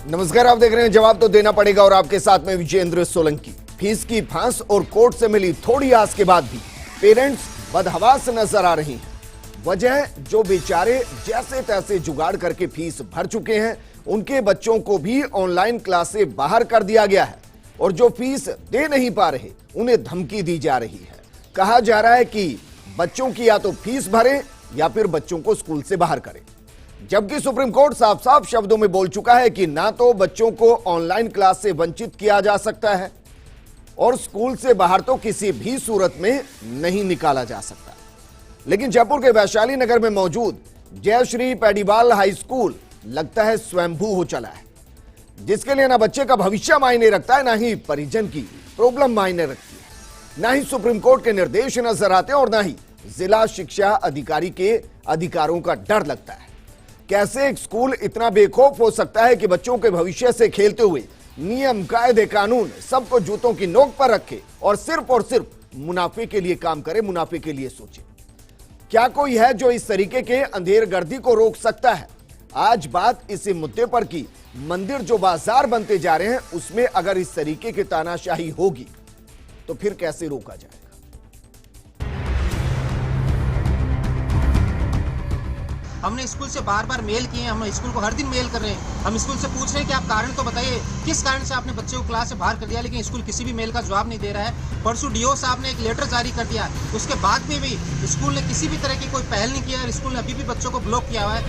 नमस्कार, आप देख रहे हैं जवाब तो देना पड़ेगा और आपके साथ में विजेंद्र सोलंकी। फीस की फांस और कोर्ट से मिली थोड़ी आस के बाद भी पेरेंट्स बदहवास नजर आ रही हैं। वजह, जो बेचारे जैसे तैसे जुगाड़ करके फीस भर चुके हैं, उनके बच्चों को भी ऑनलाइन क्लास से बाहर कर दिया गया है और जो फीस दे नहीं पा रहे उन्हें धमकी दी जा रही है। कहा जा रहा है कि बच्चों की या तो फीस भरें या फिर बच्चों को स्कूल से बाहर करें, जबकि सुप्रीम कोर्ट साफ साफ शब्दों में बोल चुका है कि ना तो बच्चों को ऑनलाइन क्लास से वंचित किया जा सकता है और स्कूल से बाहर तो किसी भी सूरत में नहीं निकाला जा सकता। लेकिन जयपुर के वैशाली नगर में मौजूद जयश्री पैडीवाल हाई स्कूल लगता है स्वयंभू हो चला है, जिसके लिए ना बच्चे का भविष्य मायने रखता है, ना ही परिजन की प्रॉब्लम मायने रखती है, ना ही सुप्रीम कोर्ट के निर्देश नजर आते हैं और ना ही जिला शिक्षा अधिकारी के अधिकारों का डर लगता है। कैसे एक स्कूल इतना बेखौफ हो सकता है कि बच्चों के भविष्य से खेलते हुए नियम, कायदे, कानून सबको जूतों की नोक पर रखे और सिर्फ मुनाफे के लिए काम करे, मुनाफे के लिए सोचे? क्या कोई है जो इस तरीके के अंधेरगर्दी को रोक सकता है? आज बात इसी मुद्दे पर की मंदिर जो बाजार बनते जा रहे हैं उसमें अगर इस तरीके की तानाशाही होगी तो फिर कैसे रोका जाएगा? हमने स्कूल से बार बार मेल किए हैं, हम स्कूल को हर दिन मेल कर रहे हैं। हम स्कूल से पूछ रहे हैं कि आप कारण तो बताइए, किस कारण से आपने बच्चे को क्लास से बाहर कर दिया, लेकिन स्कूल किसी भी मेल का जवाब नहीं दे रहा है। परसों डीओ साहब ने एक लेटर जारी कर दिया, उसके बाद में भी स्कूल ने किसी भी तरह की कोई पहल नहीं किया और स्कूल ने अभी भी बच्चों को ब्लॉक किया हुआ है।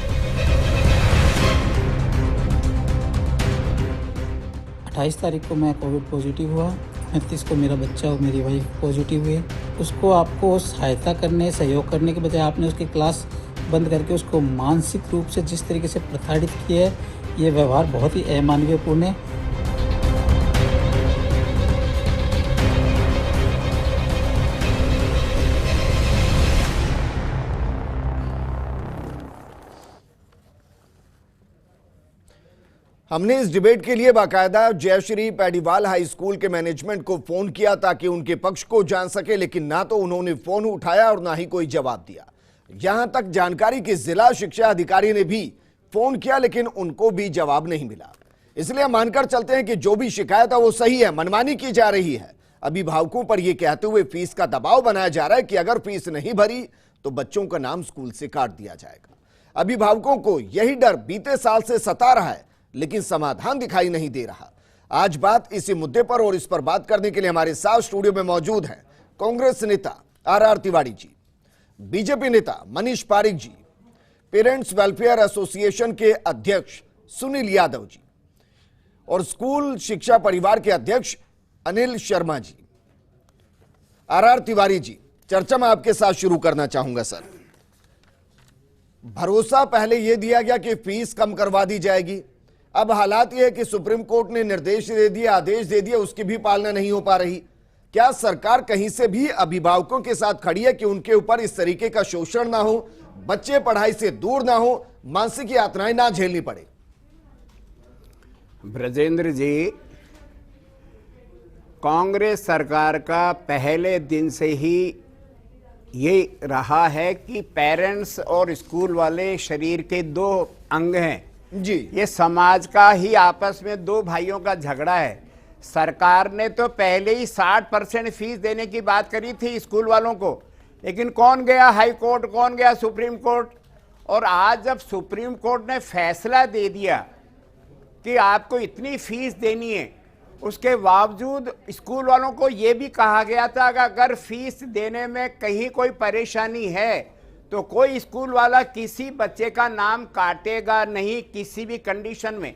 28 तारीख को मैं कोविड पॉजिटिव हुआ, 29 को मेरा बच्चा और मेरी वाइफ पॉजिटिव हुए। उसको आपको सहायता करने, सहयोग करने के बजाय आपने उसकी क्लास बंद करके उसको मानसिक रूप से जिस तरीके से प्रताड़ित किया है, ये व्यवहार बहुत ही अमानवीयपूर्ण है। हमने इस डिबेट के लिए बाकायदा जयश्री पैडीवाल हाई स्कूल के मैनेजमेंट को फोन किया ताकि उनके पक्ष को जान सके, लेकिन ना तो उन्होंने फोन उठाया और ना ही कोई जवाब दिया। यहां तक जानकारी कि जिला शिक्षा अधिकारी ने भी फोन किया लेकिन उनको भी जवाब नहीं मिला। इसलिए हम मानकर चलते हैं कि जो भी शिकायत है वो सही है, मनमानी की जा रही है। अभिभावकों पर यह कहते हुए फीस का दबाव बनाया जा रहा है कि अगर फीस नहीं भरी तो बच्चों का नाम स्कूल से काट दिया जाएगा। अभिभावकों को यही डर बीते साल से सता रहा है, लेकिन समाधान दिखाई नहीं दे रहा। आज बात इसी मुद्दे पर और इस पर बात करने के लिए हमारे साथ स्टूडियो में मौजूद हैं कांग्रेस नेता आर तिवारी जी, बीजेपी नेता मनीष पारिक जी, पेरेंट्स वेलफेयर एसोसिएशन के अध्यक्ष सुनील यादव जी और स्कूल शिक्षा परिवार के अध्यक्ष अनिल शर्मा जी। आर तिवारी जी, चर्चा में आपके साथ शुरू करना चाहूंगा। सर, भरोसा पहले यह दिया गया कि फीस कम करवा दी जाएगी, अब हालात यह है कि सुप्रीम कोर्ट ने निर्देश दे दिए, आदेश दे दिए, उसकी भी पालना नहीं हो पा रही। क्या सरकार कहीं से भी अभिभावकों के साथ खड़ी है कि उनके ऊपर इस तरीके का शोषण ना हो, बच्चे पढ़ाई से दूर ना हो, मानसिक यातनाएं ना झेलनी पड़े? ब्रजेंद्र जी, कांग्रेस सरकार का पहले दिन से ही ये रहा है कि पेरेंट्स और स्कूल वाले शरीर के दो अंग हैं जी। ये समाज का ही आपस में दो भाइयों का झगड़ा है। सरकार ने तो पहले ही 60% फीस देने की बात करी थी स्कूल वालों को, लेकिन कौन गया हाई कोर्ट, कौन गया सुप्रीम कोर्ट। और आज जब सुप्रीम कोर्ट ने फैसला दे दिया कि आपको इतनी फीस देनी है, उसके बावजूद स्कूल वालों को यह भी कहा गया था कि अगर फीस देने में कहीं कोई परेशानी है तो कोई स्कूल वाला किसी बच्चे का नाम काटेगा नहीं किसी भी कंडीशन में,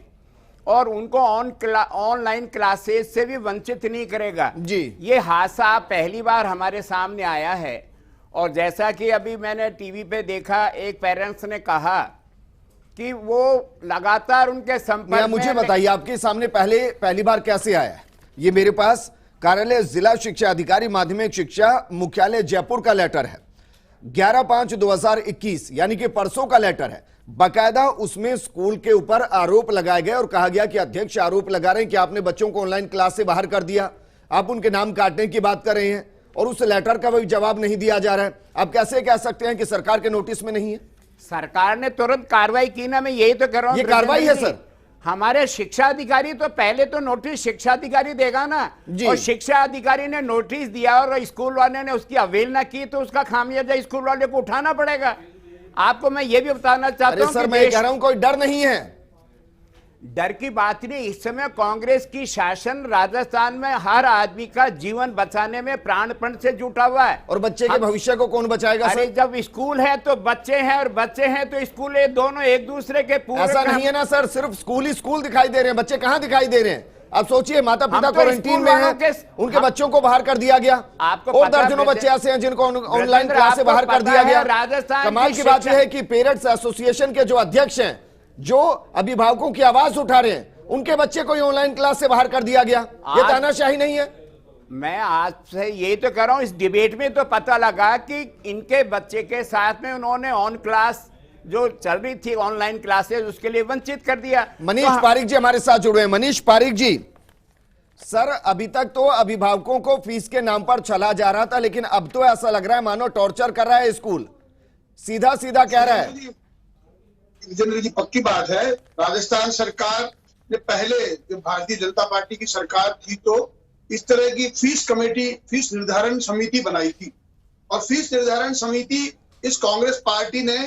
और उनको ऑनलाइन क्लासेस से भी वंचित नहीं करेगा जी। ये हादसा पहली बार हमारे सामने आया है। और जैसा कि अभी मैंने टीवी पे देखा, एक पेरेंट्स ने कहा कि वो लगातार उनके संपर्क। मुझे बताइए, आपके सामने पहली बार कैसे आया है? ये मेरे पास कार्यालय जिला शिक्षा अधिकारी माध्यमिक शिक्षा मुख्यालय जयपुर का लेटर है, 11/5/2021 यानी कि परसों का लेटर है। बाकायदा उसमें स्कूल के ऊपर आरोप लगाए गए और कहा गया कि अध्यक्ष आरोप लगा रहे हैं कि आपने बच्चों को ऑनलाइन क्लास से बाहर कर दिया, आप उनके नाम काटने की बात कर रहे हैं और उस लेटर का भी जवाब नहीं दिया जा रहा है। आप कैसे कह सकते हैं कि सरकार के नोटिस में नहीं है? सरकार ने तुरंत कार्रवाई की ना, मैं यही तो कर रहा हूं। ये कार्रवाई है सर। हमारे शिक्षा अधिकारी तो पहले तो नोटिस शिक्षा अधिकारी देगा ना, जी। और शिक्षा अधिकारी ने नोटिस दिया और स्कूल वाले ने उसकी अवहेलना की तो उसका खामियाजा स्कूल वाले को उठाना पड़ेगा। आपको मैं ये भी बताना चाहता अरे हूं सर, कि मैं कह रहा हूं कोई डर नहीं है। डर की बात नहीं, इस समय कांग्रेस की शासन राजस्थान में हर आदमी का जीवन बचाने में प्राणपण से जुटा हुआ है। और बच्चे के भविष्य को कौन बचाएगा अरे सर? जब स्कूल है तो बच्चे हैं और बच्चे हैं तो स्कूल है, दोनों एक दूसरे के पूरे। ऐसा नहीं है ना सर, सिर्फ स्कूल ही स्कूल दिखाई दे रहे हैं, बच्चे कहां दिखाई दे रहे हैं? अब सोचिए, माता पिता हम तो क्वारंटीन स्कूल में वालों हैं, के- उनके बच्चों को बाहर कर दिया गया। आपको और पता दर्जनों है, बच्चे ऐसे हैं जिनको ऑनलाइन ब्रजेंद्र, क्लास से आपको बाहर कर पता दिया है, गया। राजस्थान कमाल की की बात शिक्षा- यह है कि पेरेंट्स एसोसिएशन के जो अध्यक्ष हैं, जो अभिभावकों की आवाज उठा रहे हैं, उनके बच्चे को ऑनलाइन क्लास से बाहर कर दिया गया। ये तानाशाही नहीं है? मैं आज से यही तो कर रहा हूं, इस डिबेट में तो पता लगा कि इनके बच्चे के साथ में उन्होंने ऑन क्लास जो चल रही थी ऑनलाइन क्लासेस, उसके लिए वंचित कर दिया। मनीष तो पारिक जी हमारे साथ जुड़े हैं। मनीष पारिक जी, सर अभी तक तो अभिभावकों को फीस के नाम पर चला जा रहा था, लेकिन अब तो ऐसा लग रहा है मानो टॉर्चर कर रहा है स्कूल, सीधा सीधा कह रहा है। विजेंद्र जी, पक्की बात है, राजस्थान सरकार ने पहले जब भारतीय जनता पार्टी की सरकार थी तो इस तरह की फीस कमेटी, फीस निर्धारण समिति बनाई थी, और फीस निर्धारण समिति इस कांग्रेस पार्टी ने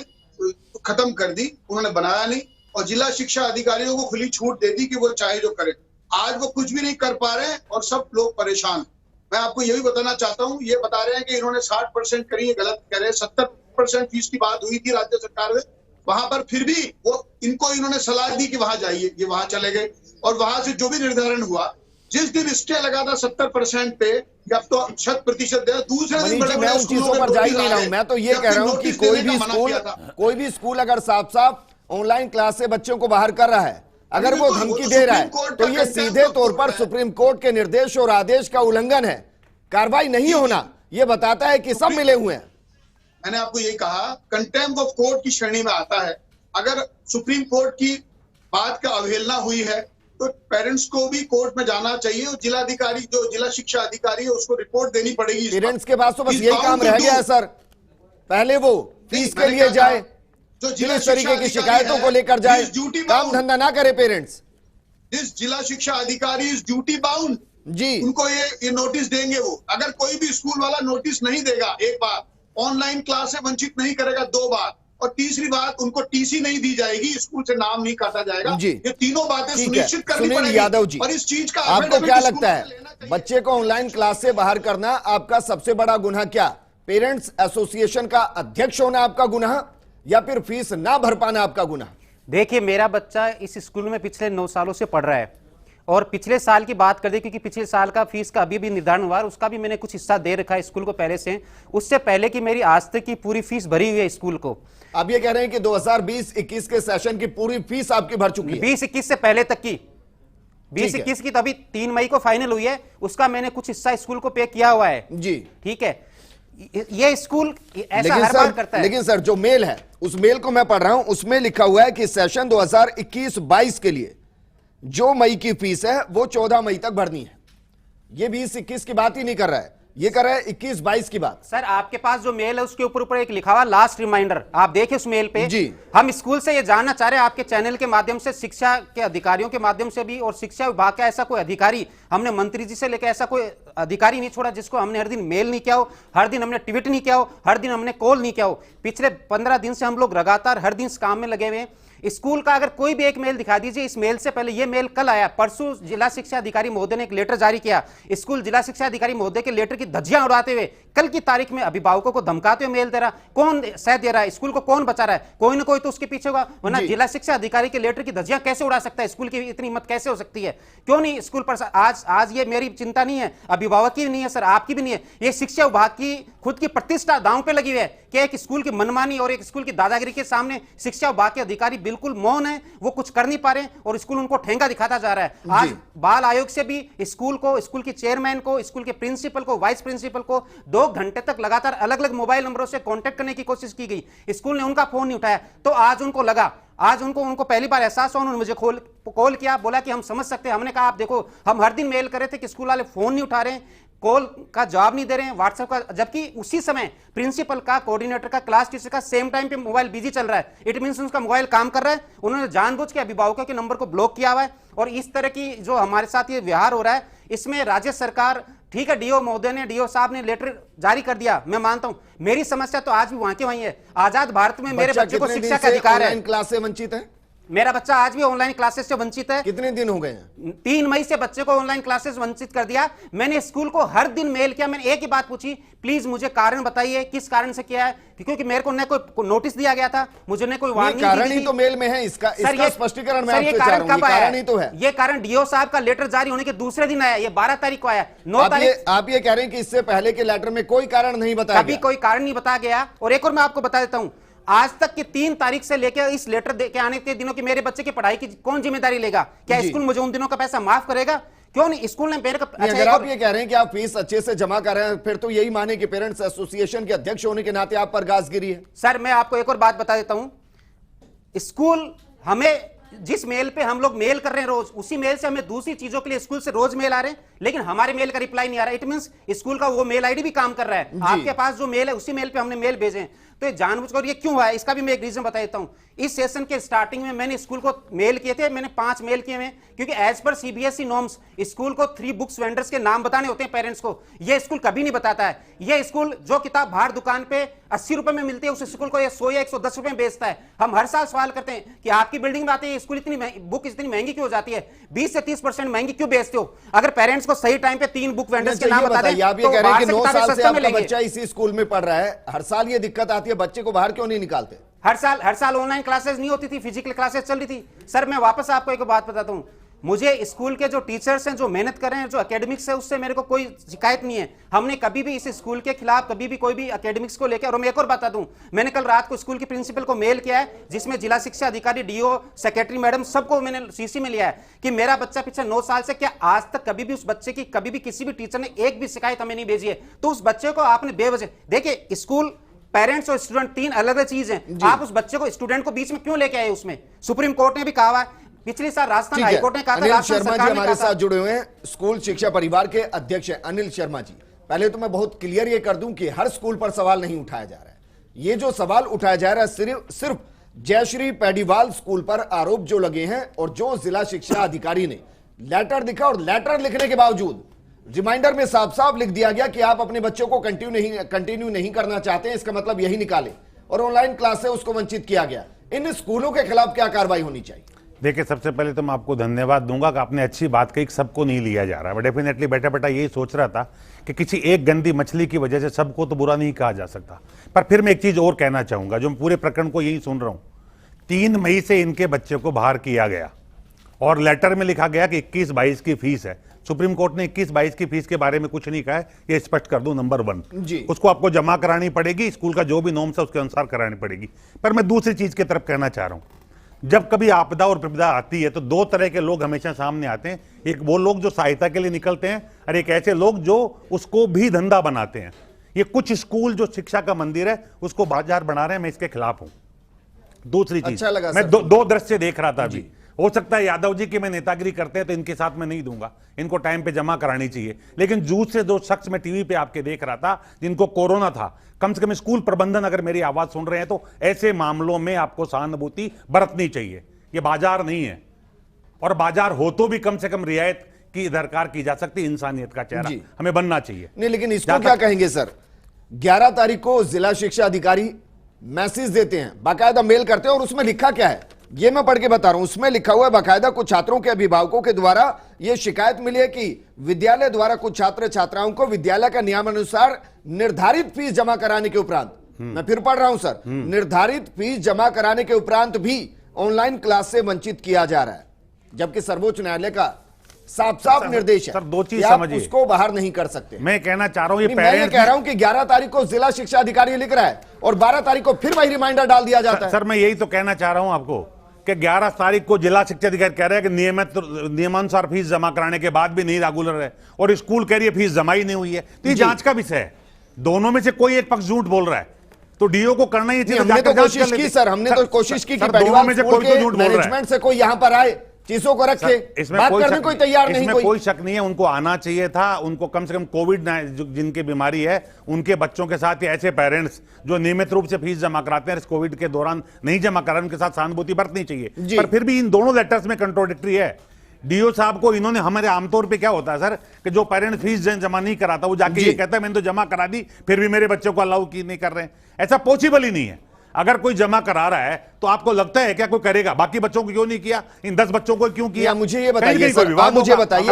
खत्म कर दी, उन्होंने बनाया नहीं, और जिला शिक्षा अधिकारियों को खुली छूट दे दी कि वो चाहे जो करे। आज वो कुछ भी नहीं कर पा रहे हैं और सब लोग परेशान। मैं आपको यही बताना चाहता हूँ, ये बता रहे हैं कि इन्होंने 60% करी, ये गलत कह रहे हैं। 70% फीस की बात हुई थी राज्य सरकार में, वहां पर फिर भी वो इनको इन्होंने सलाह दी कि वहां जाइए, ये वहां चले गए, और वहां से जो भी निर्धारण हुआ, जिस दिन स्टे लगा था 70% पे, अब तो 100% दे, दूसरे दिन मनीष जी, मैं उन चीजों पर जा ही नहीं रहा हूं, मैं तो ये कह रहा हूं कि कोई भी स्कूल अगर साफ साफ ऑनलाइन क्लास से बच्चों को बाहर कर रहा है, अगर वो धमकी दे रहा है, तो ये सीधे तौर पर सुप्रीम कोर्ट के निर्देश और आदेश का उल्लंघन है। कार्रवाई नहीं होना ये बताता है कि सब मिले हुए हैं। मैंने आपको यही कहा, कंटेम्प्ट ऑफ कोर्ट की श्रेणी में आता है। अगर सुप्रीम कोर्ट की बात का अवहेलना हुई है तो पेरेंट्स को भी कोर्ट में जाना चाहिए, और जिलाधिकारी, जो जिला शिक्षा अधिकारी है, उसको रिपोर्ट देनी पड़ेगी। पेरेंट्स के पास तो बस यही काम रह गया है सर, पहले वो फीस के लिए जाए, जो जिस तरीके की शिकायतों को लेकर जाए, काम धंधा ना करे पेरेंट्स। जिस जिला शिक्षा अधिकारी इज ड्यूटी बाउंड जी, उनको ये नोटिस देंगे। वो अगर कोई भी स्कूल वाला नोटिस नहीं देगा, एक बार ऑनलाइन क्लास से वंचित नहीं करेगा, 2 बार, और तीसरी बात उनको टीसी नहीं दी जाएगी, स्कूल से नाम नहीं काटा जाएगा, जी, ये तीनों बातें ठीक है। सुनिश्चित करनी सुनील पड़ेगी। यादव जी, और इस चीज का आपको क्या लगता है, बच्चे को ऑनलाइन क्लास से बाहर करना आपका सबसे बड़ा गुनाह क्या? पेरेंट्स एसोसिएशन का अध्यक्ष होना आपका गुनाह, या फिर फीस ना भर पाना आपका गुनाह? देखिए, मेरा बच्चा इस स्कूल में पिछले 9 सालों से पढ़ रहा है, और पिछले साल की बात कर दे, क्योंकि पिछले साल का फीस का अभी भी निर्धारण हुआ, उसका भी मैंने कुछ हिस्सा दे रखा है स्कूल को पहले से। उससे पहले की मेरी आज तक की पूरी फीस भरी हुई है स्कूल को। आप ये कह रहे हैं कि 2020-21 के सेशन की पूरी फीस आपकी भर चुकी है? 20-21 से पहले तक की, ठीक है। 20-21 की तो अभी 3 मई को फाइनल हुई है, उसका मैंने कुछ हिस्सा स्कूल को पे किया हुआ है जी, ठीक है। ये स्कूल ऐसा लेकिन हर बार करता है। लेकिन सर जो मेल है, उस मेल को मैं पढ़ रहा हूं, उसमें लिखा हुआ है कि सेशन 2021-22 के लिए जो मई की फीस है वो 14 मई तक भरनी है। ये 20-21 की बात ही नहीं कर रहा है, ये कर रहा है 21-22 की बात। सर आपके पास जो मेल है उसके ऊपर एक लिखा हुआ लास्ट रिमाइंडर, आप देखिए उस मेल पे। जी। हम स्कूल से ये जानना चाह रहे हैं आपके चैनल के माध्यम से, शिक्षा के अधिकारियों के माध्यम से भी, और शिक्षा विभाग का ऐसा कोई अधिकारी, हमने मंत्री जी से लेकर ऐसा कोई अधिकारी नहीं छोड़ा जिसको हमने हर दिन मेल नहीं किया हो, हर दिन हमने ट्वीट नहीं किया हो, हर दिन हमने कॉल नहीं किया हो। पिछले 15 दिन से हम लोग लगातार हर दिन इस काम में लगे हुए हैं। स्कूल का अगर कोई भी एक मेल दिखा दीजिए। इस मेल से पहले ये मेल कल आया, परसों जिला शिक्षा अधिकारी महोदय ने एक लेटर जारी किया। स्कूल जिला शिक्षा अधिकारी महोदय के लेटर की धज्जियां उड़ाते हुए कल की तारीख में अभिभावकों को धमकाते हुए मेल दे रहा। कौन सह दे रहा है? स्कूल को कौन बचा रहा है? कोई ना कोई तो उसके पीछे होगा, वरना जिला शिक्षा अधिकारी के लेटर की धज्जियां कैसे उड़ा सकता है? स्कूल की इतनी हिम्मत कैसे हो सकती है? क्यों नहीं स्कूल पर? आज ये मेरी चिंता नहीं है, अभिभावक की भी नहीं है सर, आपकी भी नहीं है, ये शिक्षा विभाग की खुद की प्रतिष्ठा दांव पे लगी हुई है कि एक स्कूल की मनमानी और एक स्कूल की दादागिरी के सामने शिक्षा विभाग के अधिकारी बिल्कुल मौन है, वो कुछ कर नहीं पा रहे हैं और स्कूल उनको ठेंगा दिखाता जा रहा है। आज बाल आयोग से भी स्कूल को, स्कूल के चेयरमैन को, स्कूल के प्रिंसिपल को, वाइस प्रिंसिपल को 2 घंटे तक लगातार अलग अलग मोबाइल नंबरों से कांटेक्ट करने की कोशिश की गई, स्कूल ने उनका फोन नहीं उठाया। तो आज उनको लगा, आज उनको पहली बार एहसास हुआ, उन्होंने मुझे कॉल किया, बोला कि हम समझ सकते हैं। हमने कहा आप देखो, हम हर दिन मेल कर रहे थे कि स्कूल वाले फोन नहीं उठा रहे हैं, कॉल का जवाब नहीं दे रहे हैं, व्हाट्सएप का, जबकि उसी समय प्रिंसिपल का, कोऑर्डिनेटर का, क्लास टीचर का सेम टाइम पे मोबाइल बिजी चल रहा है। इट मींस उनका मोबाइल काम कर रहा है, उन्होंने जानबूझ के अभिभावकों के नंबर को ब्लॉक किया हुआ है। और इस तरह की जो हमारे साथ ये व्यवहार हो रहा है, इसमें राज्य सरकार, ठीक है, डीओ महोदय ने, डीओ साहब ने लेटर जारी कर दिया, मैं मानता हूं, मेरी समस्या तो आज भी वहां के वहीं है। आजाद भारत में मेरे बच्चे को शिक्षा का अधिकार है। क्लास से वंचित है? मेरा बच्चा आज भी ऑनलाइन क्लासेस से वंचित है। कितने दिन हो गए हैं? 3 मई से बच्चे को ऑनलाइन क्लासेस वंचित कर दिया। मैंने स्कूल को हर दिन मेल किया, मैंने एक ही बात पूछी, प्लीज मुझे कारण बताइए, किस कारण से किया है, क्योंकि मेरे को न कोई नोटिस दिया गया था, मुझे न कोई वार्निंग दी कारण थी। ही तो मेल में है, इसका स्पष्टीकरण मैं सर, ये आपसे चाह कारण रहा हूं, कब आया? कारण ही तो है। ये कारण डीओ साहब का लेटर जारी होने के दूसरे दिन आया, ये 12 तारीख को आया। 9 तारीख आप ये कह रहे हैं कि इससे पहले के लेटर में कोई कारण नहीं बताया कभी गया? कोई कारण नहीं बताया गया। और एक और मैं आपको बता देता हूं, आज तक की 3 तारीख से लेकर इस लेटर दे के आने के दिनों की मेरे बच्चे की पढ़ाई की कौन जिम्मेदारी लेगा? क्या जी। स्कूल मुझे उन दिनों का पैसा माफ करेगा? क्यों नहीं? स्कूल ने मेरे को अगर आप ये कह रहे हैं कि आप फीस अच्छे से जमा कर रहे हैं, फिर तो यही माने कि पेरेंट्स एसोसिएशन के अध्यक्ष होने के नाते आप पर गाजगिरी है। सर, मैं आपको एक और बात बता देता हूं, स्कूल हमें जिस मेल पे हम लोग मेल कर रहे हैं रोज, उसी मेल से हमें दूसरी चीजों के लिए स्कूल से रोज मेल आ रहे हैं, लेकिन हमारे मेल का रिप्लाई नहीं आ रहा। इट मींस स्कूल का वो मेल आईडी भी काम कर रहा है। आपके पास जो मेल है उसी मेल पे हमने मेल भेजे हैं। तो ये जानबूझकर ये क्यों हुआ है, इसका भी मैं एक रीजन बता देता हूं। इस सेशन के स्टार्टिंग में मैंने स्कूल को मेल किए थे, मैंने 5 मेल किए हैं, क्योंकि as per CBSE norms school को 3 बुक्स वेंडर्स के नाम बताने होते हैं पेरेंट्स को। ये स्कूल कभी नहीं बताता है। ये स्कूल जो किताब बाहर दुकान पे 80 रुपए में मिलती है, उस स्कूल को ये 100 या 110 रुपए में बेचता है। हम हर साल सवाल करते हैं कि आपकी बिल्डिंग में आते हैं स्कूल, इतनी बुक इतनी महंगी क्यों हो जाती है? 20 से 30% महंगी क्यों बेचते हो? अगर पेरेंट्स को सही टाइम पे 3 बुक वेंडर्स के नाम बता दें, आप ये कह रहे हैं कि 9 साल से आपका मिलेंगे। बच्चा इसी स्कूल में पढ़ रहा है, हर साल ये दिक्कत आती है, बच्चे को बाहर क्यों नहीं निकालते? हर साल ऑनलाइन क्लासेस नहीं होती थी, फिजिकल क्लासेस चल रही थी। सर, मैं वापस आपको एक बात बताता हूं, मुझे स्कूल के जो टीचर्स हैं, जो मेहनत कर रहे हैं, जो एकेडमिक्स है, उससे मेरे को कोई शिकायत नहीं है। हमने कभी भी इस स्कूल के खिलाफ कभी भी कोई भी एकेडमिक्स को लेकर, और मैं एक और बता दूं, मैंने कल रात को स्कूल के प्रिंसिपल को मेल किया है, जिसमें जिला शिक्षा अधिकारी, डीओ, सेक्रेटरी मैडम, सबको मैंने सीसी में लिया है कि मेरा बच्चा पिछले 9 साल से, क्या आज तक कभी भी उस बच्चे की, कभी भी किसी भी टीचर ने एक भी शिकायत हमें नहीं भेजी है? तो उस बच्चे को आपने बेवजह, देखिए, स्कूल, पेरेंट्स और स्टूडेंट 3 अलग अलग चीज हैं। आप उस बच्चे को, स्टूडेंट को बीच में क्यों लेके आए? उसमें सुप्रीम कोर्ट ने भी कहा है, पिछले साल राजस्थान हाईकोर्ट ने कहा था, अनिल राजस्थान शर्मा जी सरकार ने हमारे कहा था। साथ जुड़े हुए हैं, स्कूल शिक्षा परिवार के अध्यक्ष हैं अनिल शर्मा जी। पहले तो मैं बहुत क्लियर ये कर दूं कि हर स्कूल पर सवाल नहीं उठाया जा रहा है। ये जो सवाल उठाया जा रहा है सिर्फ जयश्री पेडीवाल स्कूल पर आरोप जो लगे हैं, और जो जिला शिक्षा अधिकारी ने लेटर दिखा, और लेटर लिखने के बावजूद रिमाइंडर में साफ साफ लिख दिया गया कि आप अपने बच्चों को कंटिन्यू नहीं करना चाहते हैं, इसका मतलब यही निकाले, और ऑनलाइन क्लास से उसको वंचित किया गया। इन स्कूलों के खिलाफ क्या कार्रवाई होनी चाहिए? देखिए, सबसे पहले तो मैं आपको धन्यवाद दूंगा कि आपने अच्छी बात कही, सबको नहीं लिया जा रहा है। डेफिनेटली बैठा बैठा यही सोच रहा था कि किसी एक गंदी मछली की वजह से सबको तो बुरा नहीं कहा जा सकता। पर फिर मैं एक चीज और कहना चाहूंगा, जो मैं पूरे प्रकरण को यही सुन रहा हूं, 3 मई से इनके बच्चे को बाहर किया गया, और लेटर में लिखा गया कि 21-22 की फीस है। सुप्रीम कोर्ट ने 21-22 की फीस के बारे में कुछ नहीं कहा है, ये स्पष्ट कर दूं। नंबर 1, उसको आपको जमा करानी पड़ेगी, स्कूल का जो भी नॉर्म्स है उसके अनुसार करानी पड़ेगी। पर मैं दूसरी चीज की तरफ कहना चाह रहा हूं, जब कभी आपदा और विपदा आती है तो 2 तरह के लोग हमेशा सामने आते हैं। एक वो लोग जो सहायता के लिए निकलते हैं, और एक ऐसे लोग जो उसको भी धंधा बनाते हैं। ये कुछ स्कूल जो शिक्षा का मंदिर है उसको बाजार बना रहे हैं, मैं इसके खिलाफ हूं। दूसरी चीज, अच्छा मैं दो दृश्य देख रहा था अभी। हो सकता है यादव जी की मैं नेतागिरी करते हैं तो इनके साथ मैं नहीं दूंगा, इनको टाइम पे जमा करानी चाहिए। लेकिन जूझ से 2 शख्स मैं टीवी पे आपके देख रहा था जिनको कोरोना था, कम से कम स्कूल प्रबंधन अगर मेरी आवाज सुन रहे हैं तो ऐसे मामलों में आपको सहानुभूति बरतनी चाहिए। ये बाजार नहीं है, और बाजार हो तो भी कम से कम रियायत की दरकार की जा सकती, इंसानियत का चेहरा हमें बनना चाहिए। नहीं, लेकिन इसको क्या कहेंगे सर? 11 तारीख को जिला शिक्षा अधिकारी मैसेज देते हैं, बाकायदा मेल करते हैं, और उसमें लिखा क्या है ये मैं पढ़ के बता रहा हूं। उसमें लिखा हुआ है, बाकायदा कुछ छात्रों के अभिभावकों के द्वारा यह शिकायत मिली है कि विद्यालय द्वारा कुछ छात्र छात्राओं को विद्यालय का नियमानुसार निर्धारित फीस जमा कराने के उपरांत, मैं फिर पढ़ रहा हूं सर, निर्धारित फीस जमा कराने के उपरांत भी ऑनलाइन क्लास से वंचित किया जा रहा है, जबकि सर्वोच्च न्यायालय का साफ साफ निर्देश है सर, 2 चीज आप समझिए, उसको बाहर नहीं कर सकते। मैं कहना चाह रहा हूं, ये मैं ये कह रहा हूं कि 11 तारीख को जिला शिक्षा अधिकारी लिख रहा है और 12 तारीख को फिर वही रिमाइंडर डाल दिया जाता है। सर, मैं यही तो कहना चाह रहा हूं आपको कि 11 तारीख को जिला शिक्षा अधिकारी कह रहे हैं कि नियमानुसार फीस जमा कराने के बाद भी नहीं रेगुलर है, और स्कूल कह रही है फीस जमा ही नहीं हुई है। तो ये जांच का विषय है, दोनों में से कोई एक पक्ष झूठ बोल रहा है, तो डीओ को करना ही चाहिए। हमने तो कोशिश की सर, हमने तो कोशिश की कि दोनों में से कोई तो झूठ बोल रहा है। मैनेजमेंट से कोई यहां पर आए, चीजों को रखे, बात करने कोई तैयार नहीं। इसमें कोई शक नहीं है, उनको आना चाहिए था। उनको कम से कम कोविड जिनकी बीमारी है उनके बच्चों के साथ, ऐसे पेरेंट्स जो नियमित रूप से फीस जमा कराते हैं, इस कोविड के दौरान नहीं जमा करा, उनके साथ सहानुभूति बरतनी चाहिए। पर फिर भी इन दोनों लेटर्स में कंट्रोडिक्टरी है। डीओ साहब को इन्होंने, हमारे आमतौर पे क्या होता है सर कि जो पेरेंट्स फीस जमा नहीं कराता वो जाके ये कहता है मैंने तो जमा करा दी, फिर भी मेरे बच्चों को अलाउ की नहीं कर रहे हैं। ऐसा पॉसिबल ही नहीं है। अगर कोई जमा करा रहा है तो आपको लगता है क्या कोई करेगा? बाकी बच्चों को क्यों नहीं किया, इन 10 बच्चों को क्यों किया? मुझे ये बताइए सर, आप मुझे बताइए,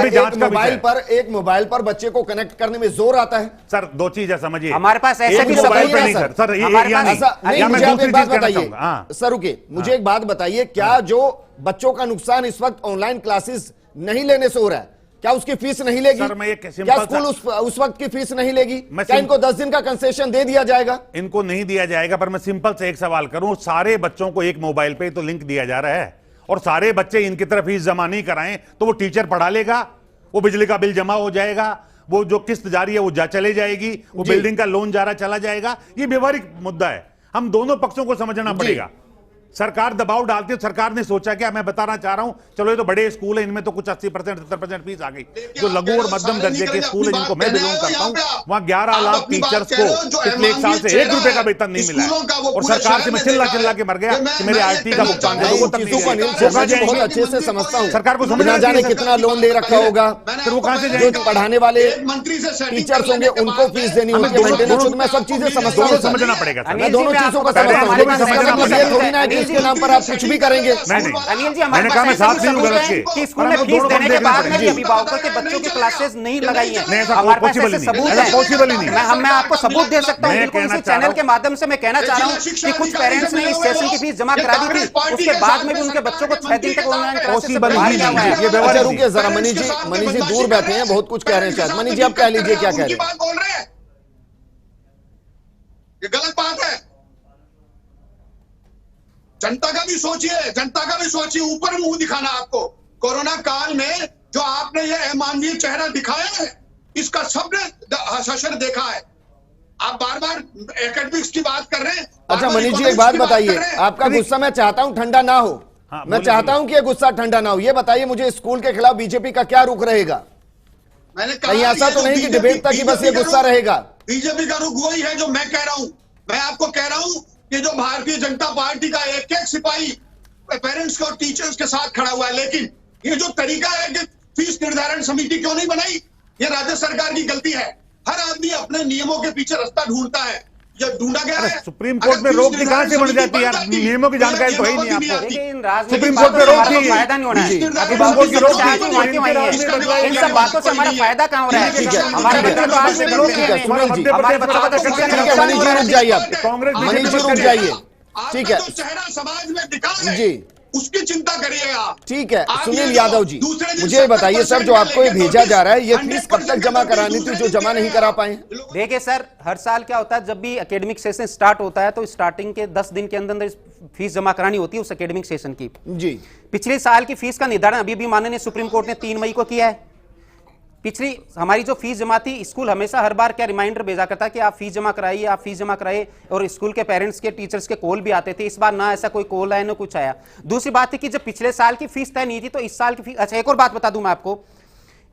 एक मोबाइल पर बच्चे को कनेक्ट करने में जोर आता है? सर दो चीज है, समझिए, हमारे पास ऐसे भी मोबाइल पर नहीं सर, मुझे एक बात बताइए सर, रुके, मुझे एक बात बताइए, क्या जो बच्चों का नुकसान इस वक्त ऑनलाइन क्लासेस नहीं लेने से हो रहा है, क्या उसकी फीस नहीं लेगी? सर मैं क्या स्कूल उस वक्त की फीस नहीं लेगी? क्या इनको 10 दिन का कंसेशन दे दिया जाएगा? इनको नहीं दिया जाएगा, पर मैं सिंपल से एक सवाल करूं, सारे बच्चों को एक मोबाइल पे तो लिंक दिया जा रहा है और सारे बच्चे इनकी तरफ फीस जमा नहीं कराएं तो वो टीचर पढ़ा लेगा, वो बिजली का बिल जमा हो जाएगा, वो जो किस्त जारी है वो चले जाएगी, वो बिल्डिंग का लोन जा रहा चला जाएगा। ये व्यवहारिक मुद्दा है, हम दोनों पक्षों को समझना पड़ेगा। सरकार दबाव डालती है, सरकार ने सोचा क्या, मैं बताना चाह रहा हूं, चलो ये तो बड़े स्कूल है, इनमें तो कुछ 80% 70% फीस आ गई। जो लघु और मध्यम दर्जे के स्कूल है जिनको मैं बिलोंग करता हूं, वहां 11 लाख टीचर्स को पिछले 1 साल से 1 रुपए का वेतन नहीं मिला है और सरकार से मैं चिल्ला के मर गया कि मेरे आरटी का भुगतान दे दो, बहुत अच्छे से समझता हूं। सरकार को समझना जाने कितना लोन ले रखा होगा, फिर वो कहां से जो जाएंगे? पढ़ाने वाले टीचर्स होंगे उनको फीस देनी होगी, मेंटेनेंस, मैं सब चीजें समझता हूं। समझना पड़ेगा, मैं दोनों चीजों को समझता हूं। ये थोड़ी ना है कि इसके नाम पर आप कुछ भी करेंगे। अनिल जी, हमारे मैंने कहा मैं साथ नहीं हूं गलत के, कि स्कूल में फीस देने के बाद में भी अभिभावकों के बच्चों की क्लासेस नहीं लगाई है। हमारे पास ऐसे सबूत है, पॉसिबल ही नहीं। मैं आपको सबूत दे सकता हूं। बिल्कुल इसी चैनल के माध्यम से मैं कहना चाह रहा हूं कि कुछ पेरेंट्स ने इस सेशन की फीस जमा करा दी थी, उसके बाद में भी उनके बच्चों को 6 दिन तक ऑनलाइन क्लासेस से बाहर किया हुआ है। ये व्यवहार रुकिए जरा, मनीष जी दूर बैठे हैं, बहुत कुछ कह रहे हैं शायद। मनीष जी आप कह लीजिए क्या कह रहे हैं। ये गलत बात है। जनता का भी सोचिए, ऊपर मुंह दिखाना आपको। कोरोना काल में जो आपने ये अमानवीय चेहरा दिखाया है, इसका सबने हश्र देखा है। आप बार बार एकेडमिक्स की बात कर रहे हैं। अच्छा मनीष जी एक बात बताइए, आपका गुस्सा मैं चाहता हूं ठंडा ना हो, मैं चाहता हूं कि ये गुस्सा ठंडा ना हो। ये बताइए मुझे, स्कूल के खिलाफ बीजेपी का क्या रुख रहेगा? मैंने कहीं ऐसा तो नहीं कि डिबेट तक ही बस ये गुस्सा रहेगा? बीजेपी का रुख वही है जो मैं कह रहा हूं। मैं आपको कह रहा हूं कि जो भारतीय जनता पार्टी का एक सिपाही पेरेंट्स और टीचर्स के साथ खड़ा हुआ है, लेकिन ये जो तरीका है कि फीस निर्धारण समिति क्यों नहीं बनाई, ये राज्य सरकार की गलती है। हर आदमी अपने नियमों के पीछे रास्ता ढूंढता है, ये ढूंढा गया है। सुप्रीम कोर्ट में रोक कहां से बन जाती है यार? नियमों की जानकारी तो है ही नहीं आपको। सुप्रीम कोर्ट में रोक की फायदा नहीं होना है, अभिभावकों की रोक इन सब बातों से हमारा फायदा कहां हो रहा है? हमारे बच्चे तो आज भी विरोध कर रहे हैं, हमारे बच्चों को तो शिक्षा नहीं मिल मनीष जी रुक जाइए, आप मनीष जी रुक जाइए, ठीक है। चेहरा समाज में दिखा है जी, उसकी चिंता करिए आप। ठीक है। सुनील यादव जी मुझे बताइए सर, जो आपको ये भेजा जा रहा है, ये फीस कब तक जमा करानी थी जो जमा नहीं करा पाए? देखिए सर, हर साल क्या होता है, जब भी एकेडमिक सेशन स्टार्ट होता है तो स्टार्टिंग के 10 दिन के अंदर फीस जमा करानी होती है उस एकेडमिक सेशन की। जी, पिछले साल की फीस का निर्धारण अभी भी माननीय सुप्रीम कोर्ट ने 3 मई को किया है। पिछली हमारी जो फीस जमा थी, स्कूल हमेशा हर बार क्या रिमाइंडर भेजा करता कि आप फीस जमा कराइए, आप फीस जमा कराइए, और स्कूल के पेरेंट्स के टीचर्स के कॉल भी आते थे। इस बार ना ऐसा कोई कॉल आया ना कुछ आया। दूसरी बात थी कि जब पिछले साल की फीस तय नहीं थी तो इस साल की फीस। अच्छा एक और बात बता दूं मैं आपको,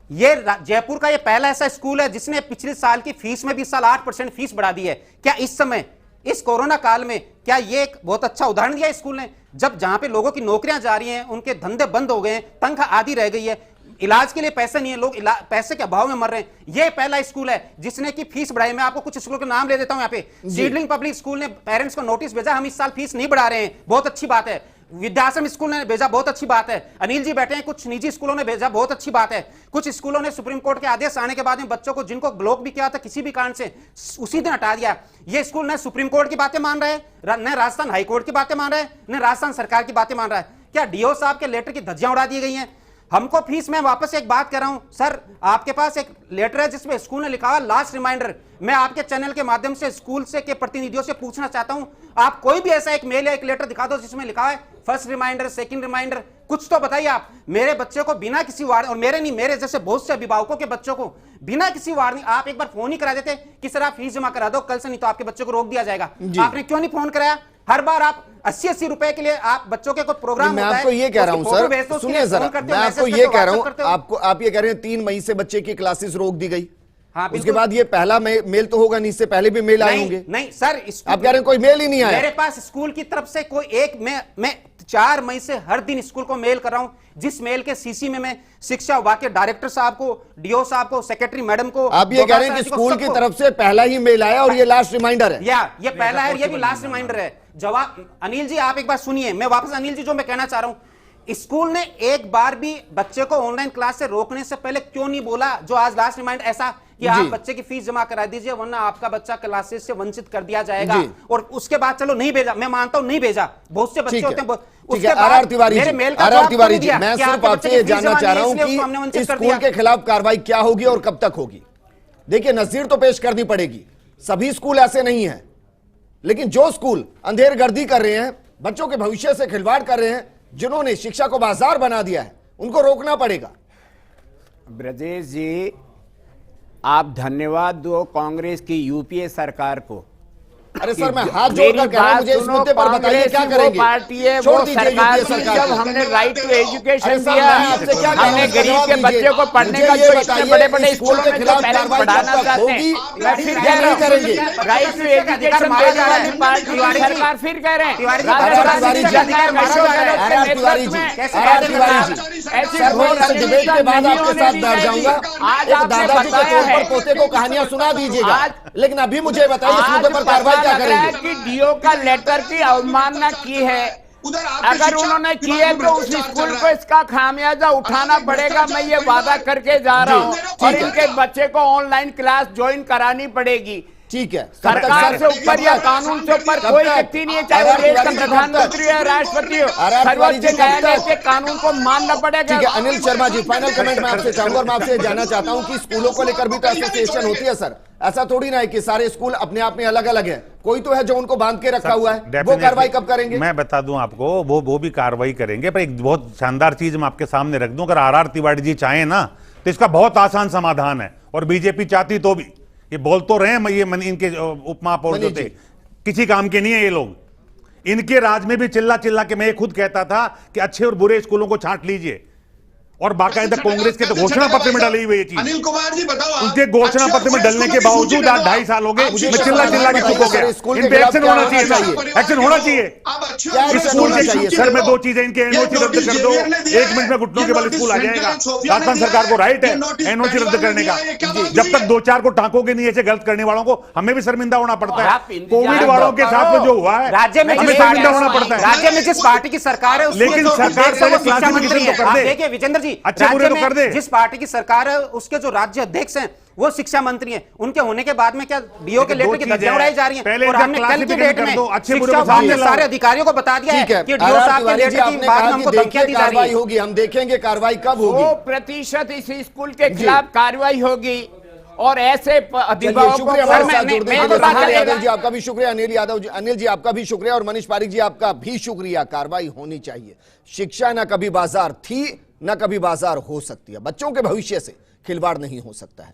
ये जयपुर का ये पहला ऐसा स्कूल है जिसने पिछले साल की फीस में भी इस साल 8% फीस बढ़ा दी है। क्या इस समय इस कोरोना काल में क्या ये एक बहुत अच्छा उदाहरण दिया स्कूल ने? जब जहां पे लोगों की नौकरियां जा रही हैं, उनके धंधे बंद हो गए हैं, तनख्वाह आधी रह गई है, इलाज के लिए पैसे नहीं है, लोग पैसे के अभाव में मर रहे हैं, ये पहला स्कूल है जिसने की फीस बढ़ाई। मैं आपको कुछ स्कूलों के नाम ले देता हूं। यहाँ पे सीडलिंग पब्लिक स्कूल ने पेरेंट्स को नोटिस भेजा, हम इस साल फीस नहीं बढ़ा रहे हैं, बहुत अच्छी बात है। विद्याश्रम स्कूल ने भेजा, बहुत अच्छी बात है। अनिल जी बैठे हैं, कुछ निजी स्कूलों ने भेजा, बहुत अच्छी बात है। कुछ स्कूलों ने सुप्रीम कोर्ट के आदेश आने के बाद में बच्चों को जिनको ब्लॉक भी किया था किसी भी कारण से, उसी दिन हटा दिया। ये स्कूल न सुप्रीम कोर्ट की बातें मान रहे हैं, न राजस्थान हाईकोर्ट की बातें मान रहे हैं, न राजस्थान सरकार की बातें मान रहा है। क्या डीओ साहब के लेटर की धज्जियां उड़ा दी गई हैं? हमको फीस में वापस एक बात कर रहा हूं सर, आपके पास एक लेटर है जिसमें स्कूल ने लिखा हुआ लास्ट रिमाइंडर। मैं आपके चैनल के माध्यम से स्कूल से के प्रतिनिधियों से पूछना चाहता हूं, आप कोई भी ऐसा एक मेल या एक लेटर दिखा दो जिसमें लिखा है फर्स्ट रिमाइंडर, सेकंड रिमाइंडर, कुछ तो बताइए आप। मेरे बच्चे को बिना किसी वार्निंग, और मेरे नहीं, मेरे जैसे बहुत से अभिभावकों के बच्चों को बिना किसी वार्निंग आप एक बार फोन ही करा देते कि सर आप फीस जमा करा दो कल से, नहीं तो आपके बच्चे को रोक दिया जाएगा। आपने क्यों नहीं फोन कराया? हर बार आप 80-80 रुपए के लिए आप बच्चों के कोई प्रोग्राम मैं होता आपको है, ये कह रहा हूं उसकी फोटो सर, भेजते हो, उसके सुनिए लिए जरा, फोन करते मैं हो, आपको मैसेज ये करते हो, कह रहा व्हाट्सएप करते हो। हूं, आप ये कह रहे हैं 3 मई से बच्चे की क्लासेस रोक दी गई। हाँ, उसके बिल्कुल। बाद ये पहला मेल तो होगा नहीं, इससे पहले भी मेल आए होंगे। नहीं सर, आप कह रहे हैं कोई मेल ही नहीं आया। मेरे पास स्कूल की तरफ से कोई एक, मैं 4 मई से हर दिन स्कूल को मेल कर रहा हूं, जिस मेल के सीसी में मैं शिक्षा विभाग के डायरेक्टर साहब को, डीओ साहब को, सेक्रेटरी मैडम को, आप ये कह रहे हैं कि स्कूल की तरफ से पहला ही मेल आया और ये लास्ट रिमाइंडर है। ये पहला है, ये भी लास्ट रिमाइंडर है। जवाब अनिल जी, आप एक बार सुनिए, मैं वापस अनिल जी जो मैं कहना चाह रहा हूं, स्कूल ने एक बार भी बच्चे को ऑनलाइन क्लास से रोकने से पहले क्यों नहीं बोला, जो आज लास्ट रिमाइंडर ऐसा कि आप बच्चे की फीस जमा करा दीजिए वरना आपका बच्चा क्लासेस से वंचित कर दिया जाएगा, और उसके बाद चलो नहीं भेजा, मैं मानता हूं नहीं भेजा, बहुत से बच्चे होते हैं। उसके आर तिवारी जी, आर तिवारी जी, मैं कि सिर्फ आपसे ये जानना चाह रहा हूं कि स्कूल के खिलाफ कार्रवाई क्या होगी और कब तक होगी। देखिए, नजीर तो पेश करनी पड़ेगी, सभी स्कूल ऐसे नहीं है, लेकिन जो स्कूल अंधेरगर्दी कर रहे हैं, बच्चों के भविष्य से खिलवाड़ कर रहे हैं, जिन्होंने शिक्षा को बाजार बना दिया है, उनको रोकना पड़ेगा। ब्रजेश जी, आप धन्यवाद दो कांग्रेस की यूपीए सरकार को। अरे सर, मैं हाथ जोड़कर कह रहा हूं, मुझे इस मुद्दे पर बताइए क्या करेंगे। पार्टी है छोड़ वो दीजिए सरकार यूपीए की, सरकार जब को। हमने राइट टू एजुकेशन अरे सर, दिया, मैं आपसे क्या कह रहा हूं, हमने गरीब जवाब के दीजिए। बच्चे को पढ़ने मुझे का ये जो इतने बताइए, बड़े बड़े इस स्कूल स्कूलों के में जो खिलाफ पेरेंट्स कार्रवाई पढ़ाना कब तक चाहते होगी हैं, मैं फिर या कह रहा नहीं हूं, करेंगे? राइट टू एजुकेशन देने वाली पार्टी सरकार फिर कह रहे हैं तिवारी जी, आर तिवारी जी, ऐसी सर, मैं इस डिबेट के बाद आपके साथ बैठ जाऊंगा। एक दादाजी के तौर पर पोते को कहानियां सुना दीजिएगा, लेकिन अभी मुझे बताइए इस मुद्दे पर कार्रवाई क्या करेंगे। कि डीओ का लेटर की अवमानना की है, अगर उन्होंने की है तो उस स्कूल को इसका खामियाजा उठाना पड़ेगा। मैं ये वादा करके जा रहा हूँ, और इनके बच्चे को ऑनलाइन क्लास ज्वाइन करानी पड़ेगी। ठीक है, सरकार से ऊपर या कानून से ऊपर कोई व्यक्ति नहीं है, चाहे वो देश का प्रधानमंत्री हो, राष्ट्रपति हो, सर्वोच्च न्यायालय के कानून को मानना पड़ेगा। ठीक है, अनिल शर्मा जी, फाइनल कमेंट मैं आपसे चाहूंगा, और मैं आपसे जानना चाहता हूं कि स्कूलों को लेकर भी तो एसोसिएशन होती है सर, ऐसा थोड़ी ना है कि सारे स्कूल अपने आप में अलग अलग है, कोई तो है जो उनको बांध के रखा हुआ है। वो कार्रवाई कब करेंगे? मैं बता दूं आपको, वो भी कार्रवाई करेंगे, पर एक बहुत शानदार चीज मैं आपके सामने रख दूं, अगर आर तिवारी जी चाहें ना तो इसका बहुत आसान समाधान है, और बीजेपी चाहती तो भी। ये बोल तो रहे हैं, ये इनके उपमहापौर जो थे किसी काम के नहीं है ये लोग। इनके राज में भी चिल्ला चिल्ला के मैं ये खुद कहता था कि अच्छे और बुरे स्कूलों को छांट लीजिए, और बाकायदा कांग्रेस के तो घोषणा पत्र में डाली हुई ये चीज। अनिल कुमार जी बताओ, उनके घोषणा पत्र में डलने के बावजूद आज 2.5 साल हो गए, मैं चिल्ला चिल्ला के चुप हो गया। इन पे एक्शन होना चाहिए, एक्शन होना चाहिए। इस स्कूल के सर में 2 चीजें, इनके एनओसी रद्द कर दो, 1 मिनट में घुटनों के बल स्कूल आ जाएगा। राजस्थान सरकार को राइट है एनओसी रद्द करने का, जब तक 2-4 को टांकोगे नहीं ऐसे गलत करने वालों को, हमें भी शर्मिंदा होना पड़ता है। कोविड वालों के साथ में जो हुआ है, राज्य में हमें शर्मिंदा होना पड़ता है। राज्य में जिस पार्टी की सरकार है, लेकिन सरकार पहले क्लासिफिकेशन तो कर दे। देखिए विजेंद्र जी, अच्छे बुरे तो कर दे। जिस पार्टी की सरकार है उसके जो राज्य अध्यक्ष हैं वो शिक्षा मंत्री हैं, उनके होने के बाद में क्या डीओ के लेटर की धज्जियां उड़ाई जा रही हैं। और हमने कल की डेट में शिक्षा विभाग के सारे अधिकारियों को बता दिया है कि डीओ साहब के लेटर की बाद में हमको धमकियां दी जा रही है। होगी, हम देखेंगे कार्रवाई कब होगी। 100% इस स्कूल के खिलाफ कार्रवाई होगी, और ऐसे शुक्रिया यादव जी, आपका भी शुक्रिया। अनिल यादव जी, अनिल जी आपका भी शुक्रिया, और मनीष पारिक जी आपका भी शुक्रिया। कार्रवाई होनी चाहिए। शिक्षा ना कभी बाजार थी, ना कभी बाजार हो सकती है। बच्चों के भविष्य से खिलवाड़ नहीं हो सकता है।